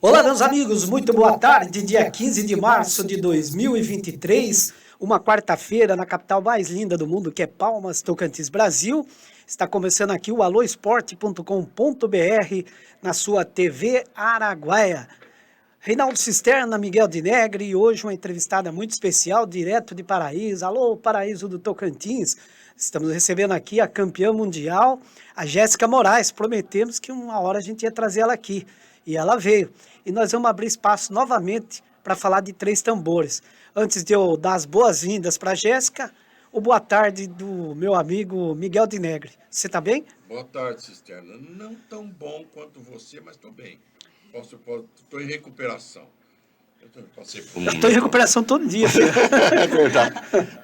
Olá, meus amigos, muito boa tarde. Dia 15 de março de 2023, uma quarta-feira na capital mais linda do mundo, que é Palmas, Tocantins, Brasil. Está começando aqui o aloesporte.com.br na sua TV Araguaia. Reinaldo Cisterna, Miguel de Negre e hoje uma entrevistada muito especial, direto de Paraíso. Alô, Paraíso do Tocantins. Estamos recebendo aqui a campeã mundial, a Jéssica Moraes. Prometemos que uma hora a gente ia trazer ela aqui. E ela veio. E nós vamos abrir espaço novamente para falar de Três Tambores. Antes de eu dar as boas-vindas para a Jéssica, o boa tarde do meu amigo Miguel de Negre. Você está bem? Boa tarde, Cisterna. Não tão bom quanto você, mas estou bem. Estou em recuperação. Eu estou em recuperação todo dia, filho. É verdade.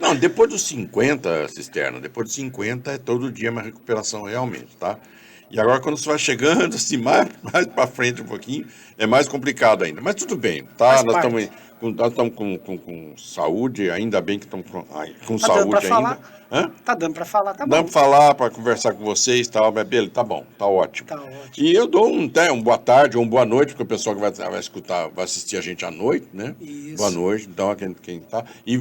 Não, depois dos 50, Cisterna, depois dos 50 é todo dia uma recuperação realmente, tá? E agora quando você vai chegando assim, mais para frente um pouquinho, é mais complicado ainda. Mas tudo bem, tá? Nós estamos com saúde, ainda bem que estamos com Tá saúde ainda. Falar? Hã? Tá dando para falar, tá bom. Dá para falar, para conversar com vocês e tal, mas beleza, tá bom, tá ótimo. Tá ótimo. E eu dou um boa tarde ou um boa noite, porque o pessoal que vai escutar, vai assistir a gente à noite, né? Isso. Boa noite, então, quem tá. E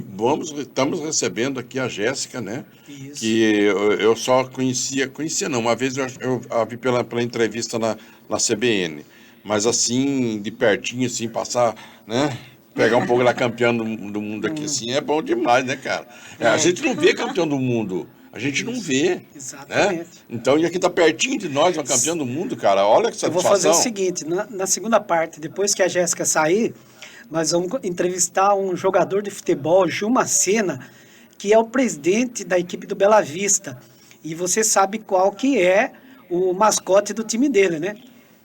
estamos recebendo aqui a Jéssica, né? Isso. Que eu só conhecia não, uma vez eu a vi pela entrevista na CBN, mas assim, de pertinho, assim, passar, né? Pegar um pouco da campeã do mundo aqui, assim, é bom demais, né, cara? A gente não vê campeão do mundo. A gente não vê. Exatamente. Né? Então, e aqui tá pertinho de nós, uma campeã do mundo, cara. Olha que satisfação. Eu vou fazer o seguinte, na segunda parte, depois que a Jéssica sair, nós vamos entrevistar um jogador de futebol, Gil Macena, que é o presidente da equipe do Bela Vista. E você sabe qual que é o mascote do time dele, né?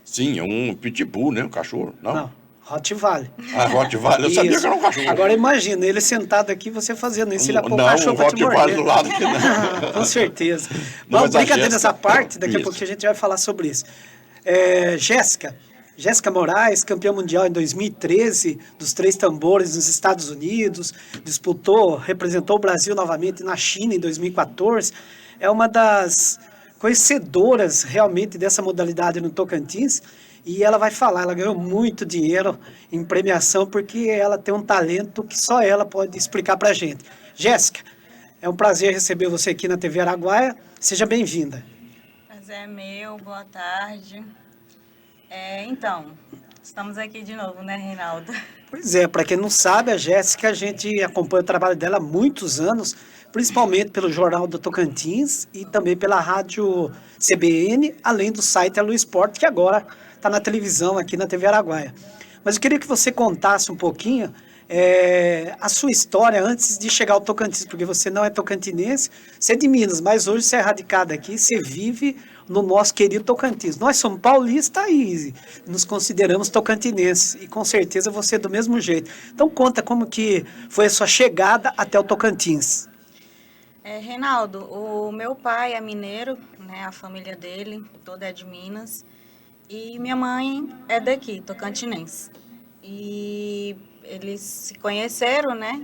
Sim, é um pitbull, né? Um cachorro. Não. Rottweiler. Ah, Rottweiler. Eu sabia que era um cachorro. Agora imagina, ele sentado aqui, você fazendo isso, ele ia pôr o cachorro pra te morder. Do lado que não. Com certeza. Mas brincadeira nessa parte, daqui a pouco a gente vai falar sobre isso. Jéssica Moraes, campeã mundial em 2013, dos Três Tambores nos Estados Unidos, representou o Brasil novamente na China em 2014, é uma das conhecedoras realmente dessa modalidade no Tocantins. E ela vai falar, ela ganhou muito dinheiro em premiação porque ela tem um talento que só ela pode explicar pra gente. Jéssica, é um prazer receber você aqui na TV Araguaia. Seja bem-vinda. Prazer é meu, boa tarde. Então, estamos aqui de novo, né, Reinaldo? Pois é, para quem não sabe, a Jéssica, a gente acompanha o trabalho dela há muitos anos, principalmente pelo Jornal do Tocantins e também pela rádio CBN, além do site Alô Esporte, que agora está na televisão aqui na TV Araguaia. Mas eu queria que você contasse um pouquinho a sua história antes de chegar ao Tocantins, porque você não é tocantinense, você é de Minas, mas hoje você é radicado aqui, você vive no nosso querido Tocantins. Nós somos paulistas e nos consideramos tocantinenses, e com certeza você é do mesmo jeito. Então conta como que foi a sua chegada até o Tocantins. Reinaldo, o meu pai é mineiro, né, a família dele toda é de Minas, e minha mãe é daqui, tocantinense. E eles se conheceram, né?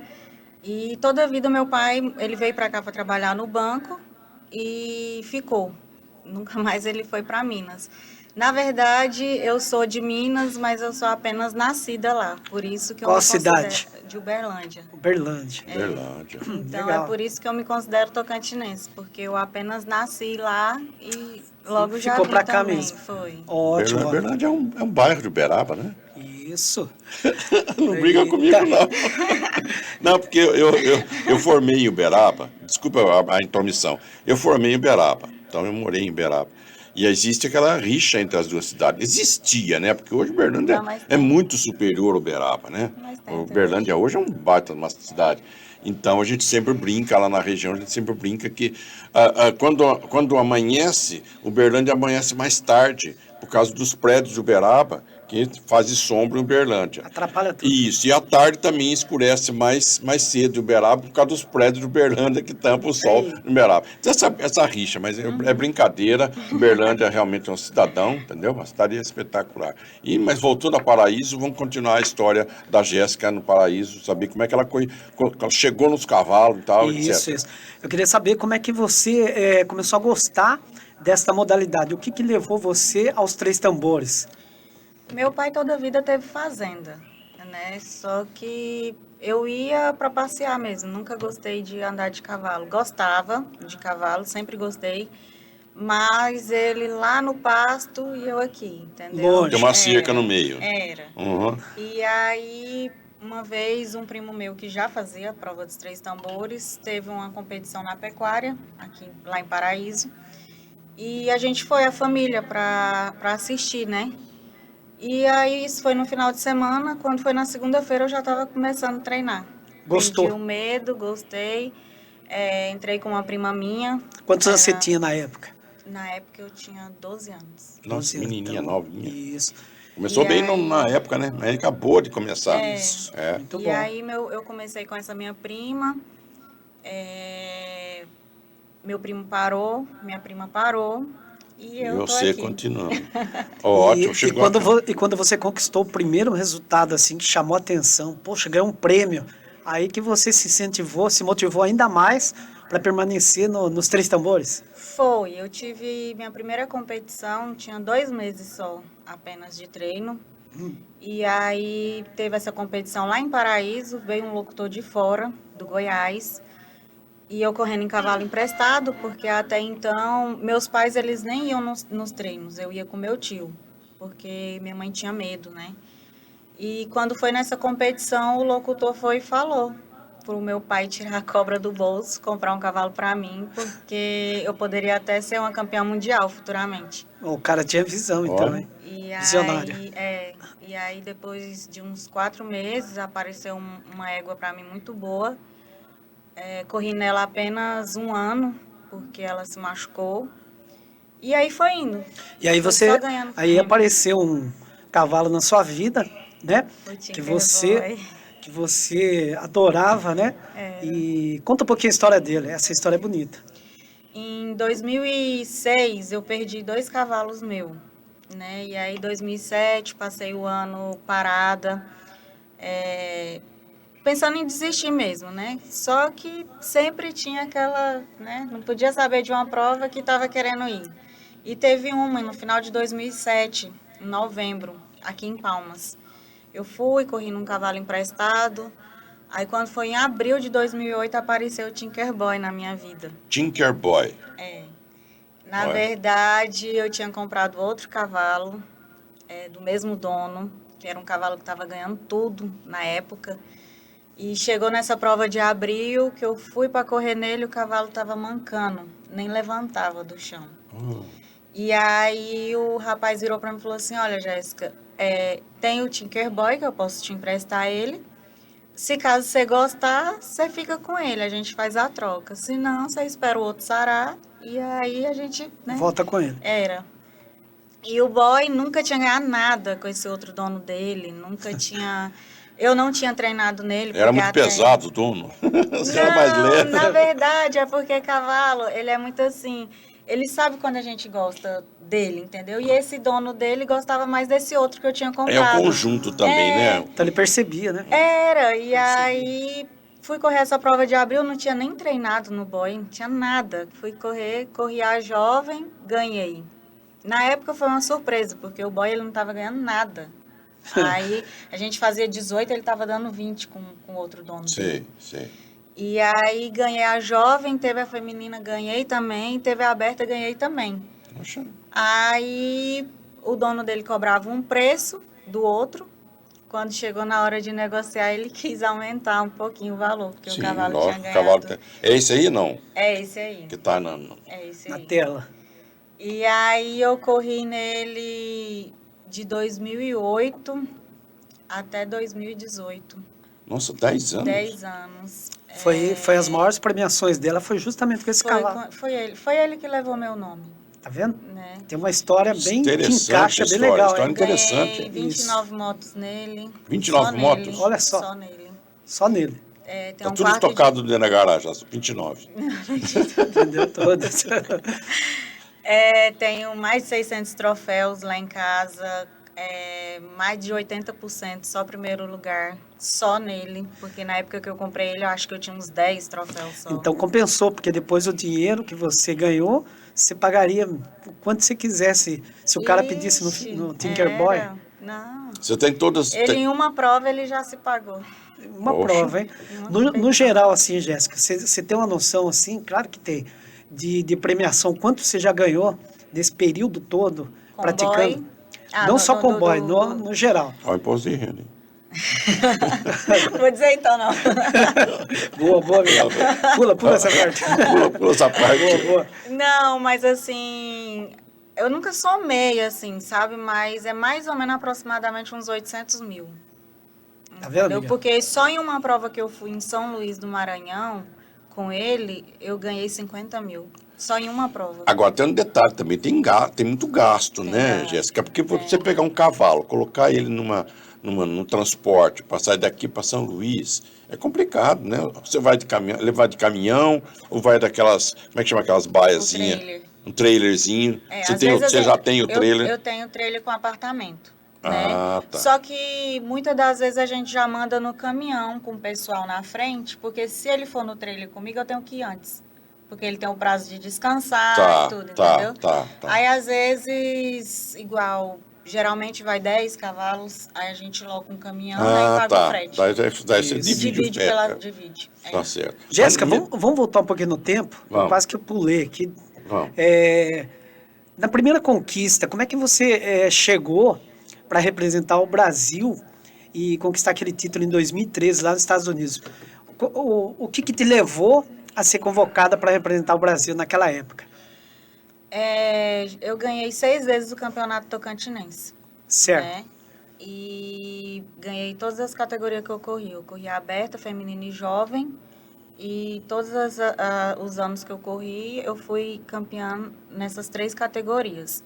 E toda a vida meu pai, ele veio para cá para trabalhar no banco e ficou. Nunca mais ele foi para Minas. Na verdade, eu sou de Minas, mas eu sou apenas nascida lá. Por isso que eu Qual me cidade? De Uberlândia. Uberlândia. Uberlândia. Então Legal. é por isso que eu me considero tocantinense, porque eu apenas nasci lá e logo já ficou vim para cá também. mesmo. Foi. Ótimo. Uberlândia é um bairro de Uberaba, né? Isso. Não briga comigo, não. Não, porque eu formei em Uberaba, desculpa a intromissão, eu formei em Uberaba, então eu morei em Uberaba. E existe aquela rixa entre as duas cidades. Existia, né? Porque hoje Uberlândia é muito superior ao Uberaba, né? Uberlândia hoje é um baita de uma cidade. Então a gente sempre brinca lá na região, a gente sempre brinca que quando amanhece, Uberlândia amanhece mais tarde, por causa dos prédios de Uberaba, que faz sombra em Uberlândia. Atrapalha tudo. Isso, e à tarde também escurece mais cedo em Uberaba, por causa dos prédios de Uberlândia que tampam o sol em Uberaba. Então, essa rixa, mas é brincadeira. Uberlândia realmente é um cidadão, entendeu? Uma cidade espetacular. Mas voltando a Paraíso, vamos continuar a história da Jéssica no Paraíso, saber como é que ela chegou nos cavalos e tal, etc. Isso. Eu queria saber como é que você começou a gostar desta modalidade. O que levou você aos Três Tambores? Meu pai toda a vida teve fazenda, né? Só que eu ia para passear mesmo, nunca gostei de andar de cavalo. Gostava de cavalo, sempre gostei, mas ele lá no pasto e eu aqui, entendeu? Tem uma cerca no meio. Era. Uhum. E aí, uma vez, um primo meu que já fazia a prova dos 3 tambores, teve uma competição na pecuária, aqui lá em Paraíso, e a gente foi, a família, para assistir, né? E aí, isso foi no final de semana. Quando foi na segunda-feira, eu já estava começando a treinar. Gostou? Perdi o medo, gostei. Entrei com uma prima minha. Quantos anos você Era- tinha na época? Na época eu tinha 12 anos. Nossa, menininha, Então, novinha. Isso. Começou E bem aí- na época, né? Mas ele acabou de começar. Isso. É. Muito E bom. aí eu comecei com essa minha prima. Meu primo parou, minha prima parou. E E eu tô você aqui. continuando. Ótimo, E chegou quando, a... e quando você conquistou o primeiro resultado, assim, que chamou a atenção, poxa, ganhou um prêmio, aí que você se incentivou, se motivou ainda mais para permanecer nos 3 tambores? Foi, eu tive minha primeira competição, tinha 2 meses só apenas de treino. E aí teve essa competição lá em Paraíso, veio um locutor de fora, do Goiás, e eu correndo em cavalo emprestado, porque até então meus pais eles nem iam nos treinos, eu ia com meu tio, porque minha mãe tinha medo, né? E quando foi nessa competição, o locutor foi e falou pro meu pai tirar a cobra do bolso, comprar um cavalo para mim, porque eu poderia até ser uma campeã mundial futuramente. O cara tinha visão, então, Olha. hein? E Visionária. aí depois de uns 4 meses apareceu uma égua para mim muito boa. Corri nela apenas 1 ano, porque ela se machucou. E aí foi indo. E aí Foi você, só ganhando aí prêmio. apareceu um cavalo na sua vida, né? O Que Tinker você, Boy. que você adorava, né? E conta um pouquinho a história dele. Essa história é bonita. Em 2006 eu perdi 2 cavalos meus, né? E aí em 2007 passei o ano parada, pensando em desistir mesmo, né? Só que sempre tinha aquela, né? Não podia saber de uma prova que estava querendo ir. E teve uma no final de 2007, em novembro, aqui em Palmas. Eu fui, corri num cavalo emprestado. Aí quando foi em abril de 2008 apareceu o Tinker Boy na minha vida. Tinker Boy. Na Olha. verdade, eu tinha comprado outro cavalo, do mesmo dono, que era um cavalo que estava ganhando tudo na época. E chegou nessa prova de abril, que eu fui para correr nele, o cavalo estava mancando, nem levantava do chão. E aí o rapaz virou para mim e falou assim, olha, Jéssica, tem o Tinker Boy, que eu posso te emprestar ele. Se caso você gostar, você fica com ele, a gente faz a troca. Se não, você espera o outro sarar e aí a gente, né? Volta com ele. Era. E o boy nunca tinha ganhado nada com esse outro dono dele, nunca tinha... Eu não tinha treinado nele. Era porque muito até- pesado o dono. Você era mais Não, leve. na verdade é porque cavalo, ele é muito assim... Ele sabe quando a gente gosta dele, entendeu? E esse dono dele gostava mais desse outro que eu tinha É comprado. o conjunto também, né? Então ele percebia, né? Era, e aí fui correr essa prova de abril, não tinha nem treinado no boy, não tinha nada. Fui correr, corri a jovem, ganhei. Na época foi uma surpresa, porque o boy ele não estava ganhando nada. Aí a gente fazia 18, ele estava dando 20 com outro dono dele. Sei. E aí ganhei a jovem, teve a feminina, ganhei também, teve a aberta, ganhei também. Poxa. Aí o dono dele cobrava um preço do outro. Quando chegou na hora de negociar, ele quis aumentar um pouquinho o valor, porque o cavalo lógico, tinha o cavalo ganhado. tem... É esse aí, não? É esse aí, Que tá na... é esse Na aí. tela. E aí eu corri nele de 2008 até 2018. Nossa, 10 anos? 10 anos. Foi as maiores premiações dela, foi justamente com esse cavalo. Foi ele que levou meu nome, Tá vendo? né? Tem uma história bem que Interessante encaixa, a bem história, legal, história hein? interessante. Ganhei 29 motos nele. 29 só motos? Nele, Olha só. Só nele. Só nele. Tem Tá um tudo quarto de- estocado dentro da garagem, as 29. Entendeu? Todas. Tenho mais de 600 troféus lá em casa, mais de 80% só primeiro lugar, só nele, porque na época que eu comprei ele, eu acho que eu tinha uns 10 troféus só. Então compensou, porque depois o dinheiro que você ganhou, você pagaria o quanto você quisesse. Se o cara pedisse Ixi, no Tinker Boy. Não. Você tem todas... Ele em uma prova ele já se pagou. Uma Poxa. prova, hein? No geral, assim, Jéssica, você tem uma noção, assim, claro que tem, de premiação, quanto você já ganhou nesse período todo praticando? Boy. Não só com boy, no geral. Olha o imposto de renda, hein? Vou dizer então, não. Boa, amiga. Pula essa parte. Pula essa parte. Boa. Não, mas assim, eu nunca somei, assim, sabe? Mas é mais ou menos aproximadamente uns 800 mil. Tá vendo, Entendeu? amiga? Porque só em uma prova que eu fui em São Luís do Maranhão, com ele, eu ganhei 50 mil. Só em uma prova. Agora, tem um detalhe também, tem muito gasto, né, gasto. Jéssica? Porque você pegar um cavalo, colocar ele num transporte, passar daqui para São Luís, é complicado, né? Você vai levar de caminhão, ou vai daquelas, como é que chama aquelas baiazinhas? Um trailerzinho. Você já tem o trailer? Eu tenho trailer com apartamento. Né? Ah, tá. Só que muitas das vezes a gente já manda no caminhão com o pessoal na frente, porque se ele for no trailer comigo, eu tenho que ir antes. Porque ele tem o prazo de descansar e tudo, entendeu? Tá. Aí, às vezes, igual, geralmente vai 10 cavalos, aí a gente loca um caminhão e paga o frete. Daí você divide o frete. Divide. Tá certo. Jéssica, vamos voltar um pouquinho no tempo? Vamos. Quase que eu pulei aqui. Vamos. Na primeira conquista, como é que você chegou para representar o Brasil e conquistar aquele título em 2013 lá nos Estados Unidos? O que te levou a ser convocada para representar o Brasil naquela época? Eu ganhei 6 vezes o campeonato tocantinense. Certo. Né? E ganhei todas as categorias que eu corri. Eu corri aberta, feminina e jovem. E todos os anos que eu corri, eu fui campeã nessas 3 categorias.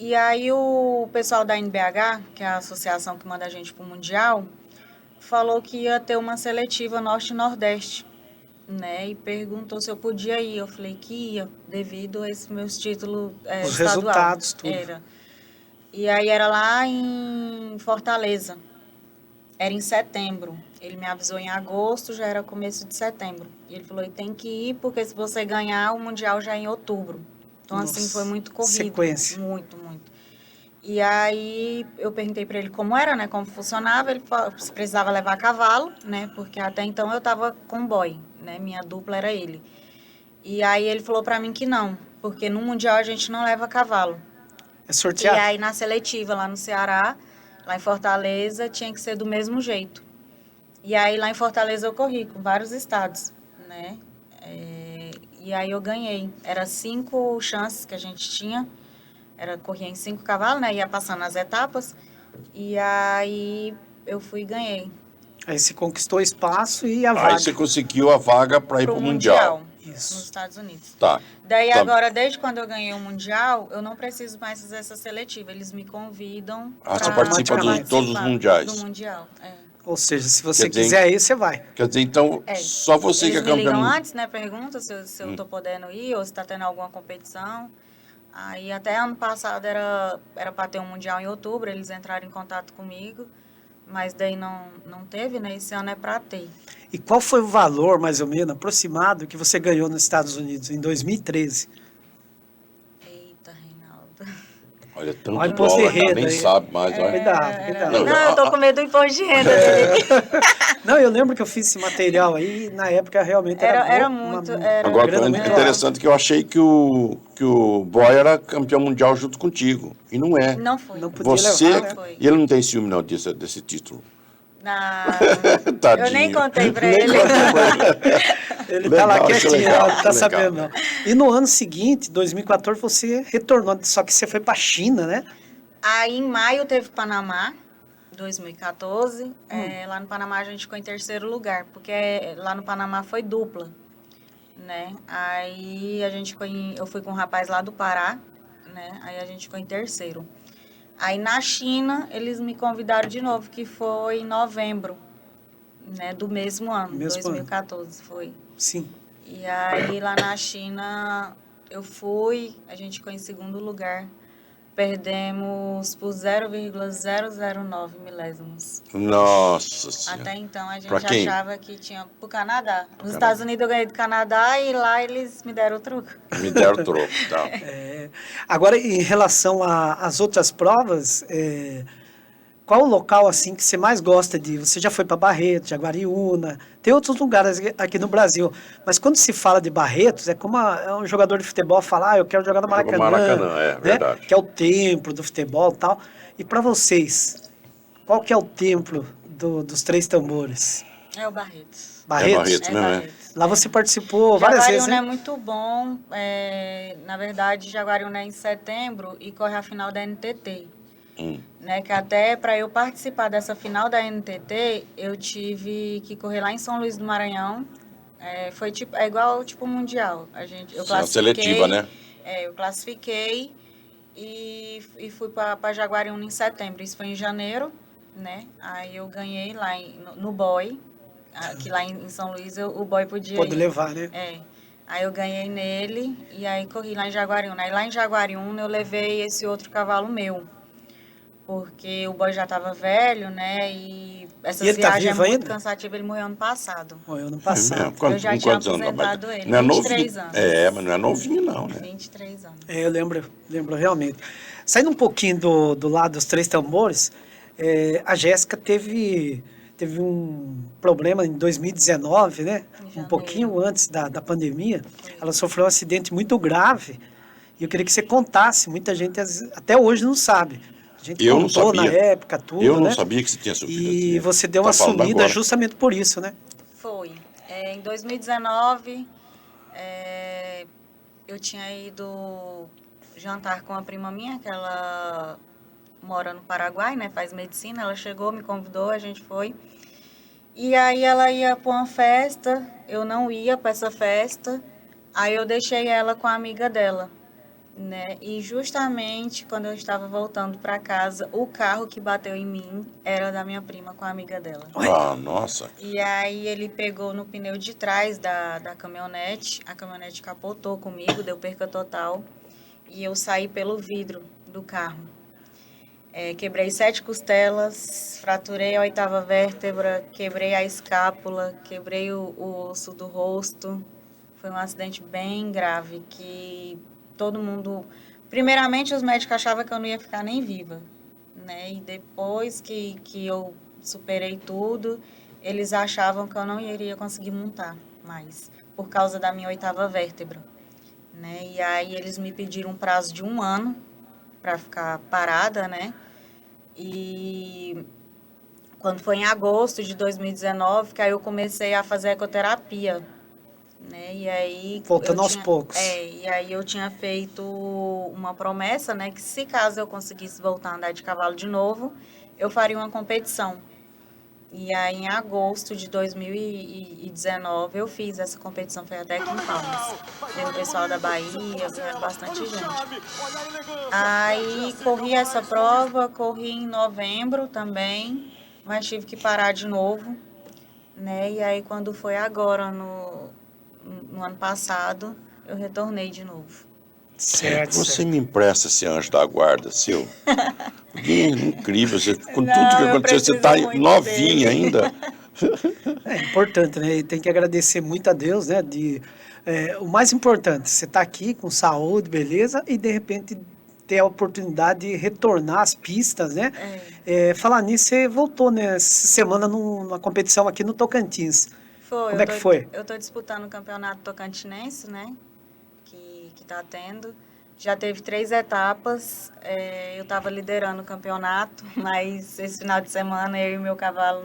E aí o pessoal da NBH, que é a associação que manda a gente para o Mundial, falou que ia ter uma seletiva Norte e Nordeste, né? E perguntou se eu podia ir. Eu falei que ia, devido a esses meus títulos Os estadual. resultados, tudo. Era. E aí era lá em Fortaleza. Era em setembro. Ele me avisou em agosto, já era começo de setembro. E ele falou, tem que ir, porque se você ganhar, o Mundial já é em outubro. Então, Nossa, assim, foi muito corrido. sequência. Muito. E aí, eu perguntei para ele como era, né? Como funcionava. Ele falou que precisava levar cavalo, né? Porque até então eu tava com boy, né? Minha dupla era ele. E aí, ele falou para mim que não. Porque no Mundial a gente não leva cavalo. É sorteado? E aí, na seletiva, lá no Ceará, lá em Fortaleza, tinha que ser do mesmo jeito. E aí, lá em Fortaleza, eu corri com vários estados, né? E aí, eu ganhei. Era 5 chances que a gente tinha. Corria em 5 cavalos, né? Ia passando as etapas. E aí, eu fui e ganhei. Aí você conquistou espaço e a vaga. Aí você conseguiu a vaga para ir para o Mundial. Isso. Nos Estados Unidos. Tá. Daí Tá. agora, desde quando eu ganhei o Mundial, eu não preciso mais fazer essa seletiva. Eles me convidam Você pra participa de participar todos os mundiais. Do Mundial, Ou seja, se você Quer dizer, quiser ir, você vai. Quer dizer, então, só você Eles que é me ligam campeão. antes, né? Pergunta se eu tô podendo ir ou se tá tendo alguma competição. Aí até ano passado era para ter um Mundial em outubro, eles entraram em contato comigo, mas daí não teve, né? Esse ano é para ter. E qual foi o valor, mais ou menos, aproximado, que você ganhou nos Estados Unidos em 2013? Eita, Reinaldo. Olha, tanto Olha o imposto de dólar, renda nem aí. sabe mais. Olha. Cuidado. Não, eu tô com medo do imposto de renda. Não, eu lembro que eu fiz esse material aí, e na época realmente Era uma muito. Agora, grana é muito interessante que eu achei que o Boy era campeão mundial junto contigo. E não é. Não foi. Não podia Você. levar, né? Foi. E ele não tem ciúme, não, desse título. Eu nem contei pra ele. Ele Legal, tá lá acho quietinho, legal, não tá legal. sabendo não. E no ano seguinte, 2014, você retornou, só que você foi pra China, né? Aí em maio teve Panamá, 2014. Lá no Panamá a gente ficou em terceiro lugar, porque lá no Panamá foi dupla, né? Aí eu fui com um rapaz lá do Pará, né? Aí a gente ficou em terceiro. Aí na China eles me convidaram de novo, que foi em novembro, né? Do mesmo ano, 2014 foi. Sim. E aí lá na China eu fui, a gente ficou em segundo lugar. Perdemos por 0,009 milésimos. Nossa Senhora. Até então a gente Pra quem? achava que tinha pro Canadá. Nos Estados Unidos eu ganhei do Canadá e lá eles me deram o truco. Me deram troco, tá? Agora, em relação às outras provas, qual o local assim que você mais gosta de ir? Você já foi para Barretos, Jaguariúna, tem outros lugares aqui no Brasil, mas quando se fala de Barretos, é como é um jogador de futebol falar, eu quero jogar no Jogou Maracanã, Maracanã, é né? verdade. Que é o templo do futebol e tal. E para vocês, qual que é o templo dos Três Tambores? É o Barretos. Barretos? É Barretos É mesmo, é? Barretos. Lá você participou várias vezes, Jaguariúna é né? muito bom. Na verdade, Jaguariúna é em setembro e corre a final da NTT. Né, que até para eu participar dessa final da NTT, eu tive que correr lá em São Luís do Maranhão. Foi tipo, é igual tipo mundial. Eu Sim, a seletiva, né? eu classifiquei e fui para Jaguariúna em setembro. Isso foi em janeiro, né? Aí eu ganhei lá no boy, que lá em São Luís o boy podia Pode ir. levar, né? Aí eu ganhei nele e aí corri lá em Jaguariúna. Aí lá em Jaguariúna eu levei esse outro cavalo meu, porque o boy já estava velho, né? E E essas ele tá viagens vivo muito ainda? cansativas. Ele morreu ano passado. Morreu ano É passado. mesmo? Eu já Com tinha quantos anos? aposentado ele, Não é 23 novinho. anos. Mas não é novinho não, né? 23 anos. Eu lembro realmente. Saindo um pouquinho do lado dos Três Tambores, a Jéssica teve um problema em 2019, né? Em Um janeiro. pouquinho antes da pandemia. Foi. Ela sofreu um acidente muito grave. E eu queria que você contasse. Muita gente até hoje não sabe. A gente Eu não contou na sabia. época tudo, Eu não né? sabia que você tinha sofrido E acidente. você deu Tá uma falando sumida agora. justamente por isso, né? Foi. Em 2019, eu tinha ido jantar com uma prima minha, que ela mora no Paraguai, né? Faz medicina. Ela chegou, me convidou, a gente foi. E aí ela ia para uma festa, eu não ia para essa festa. Aí eu deixei ela com a amiga dela, né? E justamente quando eu estava voltando para casa, o carro que bateu em mim era da minha prima com a amiga dela. Ah, nossa. E aí ele pegou no pneu de trás da caminhonete, a caminhonete capotou comigo, deu perca total, e eu saí pelo vidro do carro. Quebrei 7 costelas, fraturei a 8ª vértebra, quebrei a escápula, quebrei o osso do rosto. Foi um acidente bem grave que todo mundo... Primeiramente, os médicos achavam que eu não ia ficar nem viva, né? E depois que eu superei tudo, eles achavam que eu não iria conseguir montar mais, por causa da minha 8ª vértebra, né? E aí eles me pediram um prazo de 1 ano para ficar parada, né? E quando foi em agosto de 2019, que aí eu comecei a fazer ecoterapia, né? E aí Voltando aos poucos. e aí eu tinha feito uma promessa, né, que se caso eu conseguisse voltar a andar de cavalo de novo, eu faria uma competição. E aí em agosto de 2019 eu fiz essa competição, foi até aqui em Palmas. Veio o pessoal da Bahia, veio bastante gente. Aí corri essa prova, corri em novembro também, mas tive que parar de novo, né? E aí quando foi agora no ano passado, eu retornei de novo. Certo, Você certo. me empresta esse anjo da guarda, seu? Que incrível, com Não, tudo que eu aconteceu, você preciso está muito novinha dele. ainda. É importante, né? E tem que agradecer muito a Deus, né? O mais importante, você tá aqui com saúde, beleza, e de repente ter a oportunidade de retornar às pistas, né? Falar nisso, você voltou, né, essa semana numa competição aqui no Tocantins. Como é que foi? Eu tô disputando o campeonato tocantinense, né? Que tá tendo. Já teve 3 etapas. Eu tava liderando o campeonato, mas esse final de semana eu e meu cavalo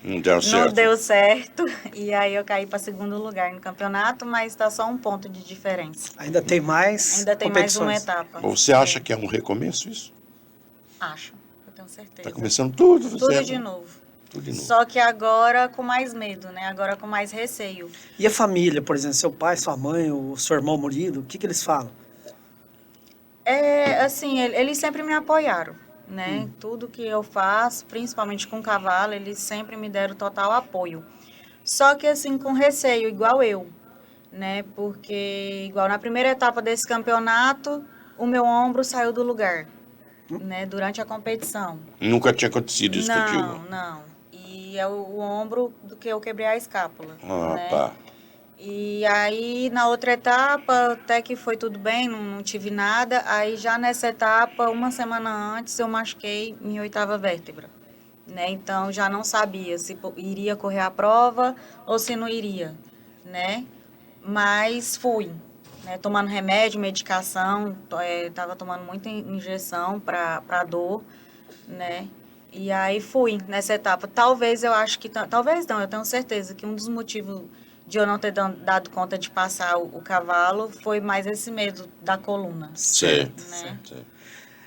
Não deram não certo. deu certo. E aí eu caí para 2º lugar no campeonato, mas tá só 1 ponto de diferença. Ainda tem mais Ainda tem mais uma competições. etapa. Você acha que é um recomeço isso? Acho, eu tenho certeza. Está começando tudo, Tudo zero. de novo. Tudo de novo. Só que agora com mais medo, né? Agora com mais receio. E a família, por exemplo, seu pai, sua mãe, o seu irmão Murilo, o que eles falam? Assim, eles sempre me apoiaram, né? Tudo que eu faço, principalmente com cavalo, eles sempre me deram total apoio. Só que assim, com receio, igual eu, né? Porque, igual na primeira etapa desse campeonato, o meu ombro saiu do lugar, né? Durante a competição. Nunca tinha acontecido isso contigo. Não. E é o ombro do que eu quebrei a escápula, Ah, né? tá. E aí, na outra etapa, até que foi tudo bem, não tive nada. Aí, já nessa etapa, uma semana antes, eu machuquei minha 8ª vértebra, né? Então, já não sabia se iria correr a prova ou se não iria, né? Mas fui, né? Tomando remédio, medicação, estava tomando muita injeção para dor, né? E aí fui nessa etapa. Talvez eu acho que... Talvez não, eu tenho certeza que um dos motivos de eu não ter dado conta de passar o cavalo foi mais esse medo da coluna. Certo, né? certo.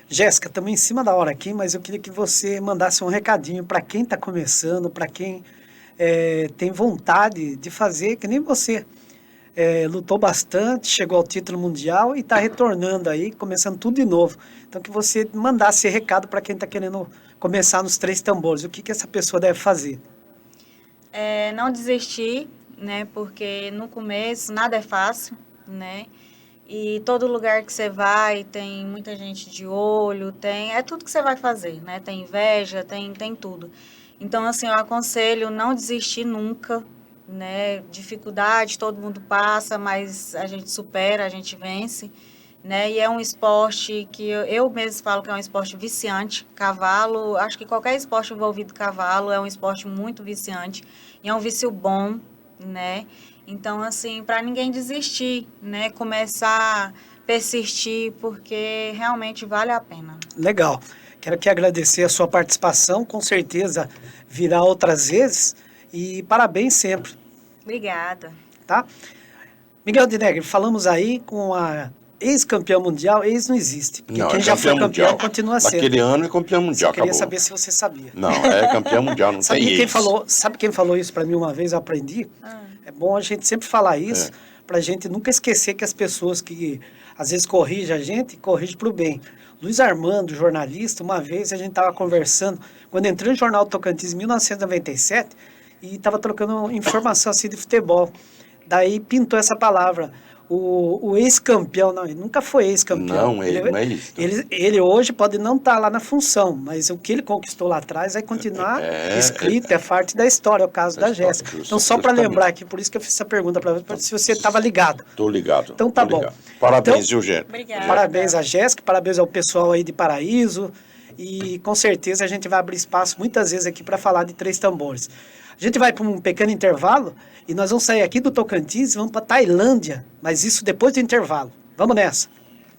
Jéssica, estamos em cima da hora aqui, mas eu queria que você mandasse um recadinho para quem está começando, para quem tem vontade de fazer, que nem você. Lutou bastante, chegou ao título mundial e está retornando aí, começando tudo de novo. Então, que você mandasse esse recado para quem está querendo começar nos 3 tambores. O que essa pessoa deve fazer? Não desistir, né? Porque no começo nada é fácil, né? E todo lugar que você vai tem muita gente de olho, é tudo que você vai fazer, né? Tem inveja, tem tudo. Então, assim, eu aconselho não desistir nunca, né? Dificuldade todo mundo passa, mas a gente supera, a gente vence, né? E é um esporte que eu mesmo falo que é um esporte viciante. Cavalo, acho que qualquer esporte envolvido cavalo é um esporte muito viciante e é um vício bom, né? Então, assim, para ninguém desistir, né? Começar a persistir, porque realmente vale a pena. Legal. Quero aqui agradecer a sua participação, com certeza virá outras vezes e parabéns sempre. Obrigada. Tá? Miguel de Negri, falamos aí com a ex-campeã mundial, ex não existe, porque Não, quem é já foi campeão mundial. continua sendo. Naquele ano é campeão mundial, Eu queria acabou. saber se você sabia. Não, é campeão mundial, não tem ex. Sabe quem falou isso para mim uma vez, eu aprendi? É bom a gente sempre falar isso, para a gente nunca esquecer que as pessoas que às vezes corrigem a gente, corrigem para o bem. Luiz Armando, jornalista, uma vez a gente estava conversando, quando entrei no Jornal Tocantins em 1997, e estava trocando informação assim de futebol. Daí pintou essa palavra, o ex-campeão. Não, ele nunca foi ex-campeão. Não, ele não é isso. Ele hoje pode não estar lá na função, mas o que ele conquistou lá atrás vai continuar escrito, é parte da história, é o caso da Jéssica. Então, só para lembrar aqui, por isso que eu fiz essa pergunta para você, se você estava ligado. Estou ligado. Então tá bom. Ligado. Parabéns, então, Eugênio. Obrigada. Parabéns a Jéssica, parabéns ao pessoal aí de Paraíso, e com certeza a gente vai abrir espaço muitas vezes aqui para falar de 3 tambores. A gente vai para um pequeno intervalo e nós vamos sair aqui do Tocantins e vamos para Tailândia, mas isso depois do intervalo. Vamos nessa.